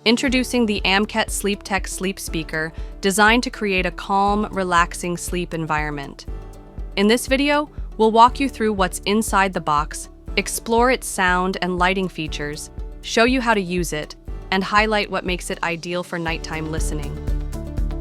Introducing the Amkette Sleeptec Sleep Speaker, designed to create a calm, relaxing sleep environment. In this video, we'll walk you through what's inside the box, explore its sound and lighting features, show you how to use it, and highlight what makes it ideal for nighttime listening.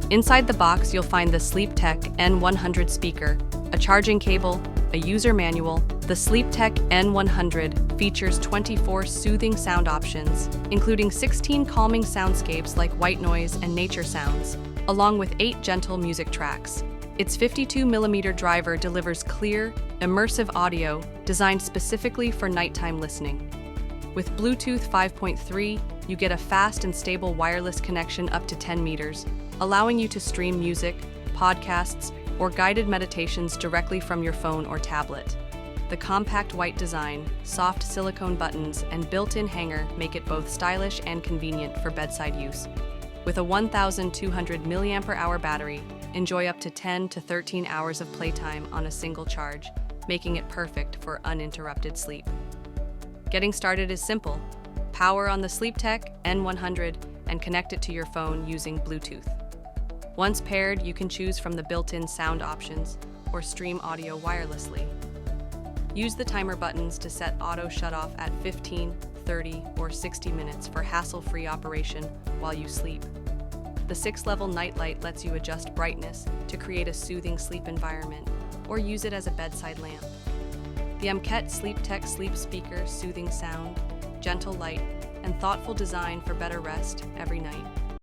Inside the box, you'll find the Sleeptec N100 speaker, a charging cable, a user manual. The Sleeptec N100 features 24 soothing sound options, including 16 calming soundscapes like white noise and nature sounds, along with 8 gentle music tracks. Its 52mm driver delivers clear, immersive audio designed specifically for nighttime listening. With Bluetooth 5.3, you get a fast and stable wireless connection up to 10 meters, allowing you to stream music, podcasts, or guided meditations directly from your phone or tablet. The compact white design, soft silicone buttons, and built-in hanger make it both stylish and convenient for bedside use. With a 1,200 mAh battery, enjoy up to 10 to 13 hours of playtime on a single charge, making it perfect for uninterrupted sleep. Getting started is simple. Power on the Sleeptec N100 and connect it to your phone using Bluetooth. Once paired, you can choose from the built-in sound options or stream audio wirelessly. Use the timer buttons to set auto shut-off at 15, 30, or 60 minutes for hassle-free operation while you sleep. The 6-level nightlight lets you adjust brightness to create a soothing sleep environment, or use it as a bedside lamp. The Amkette Sleeptec Sleep Speaker, soothing sound, gentle light, and thoughtful design for better rest every night.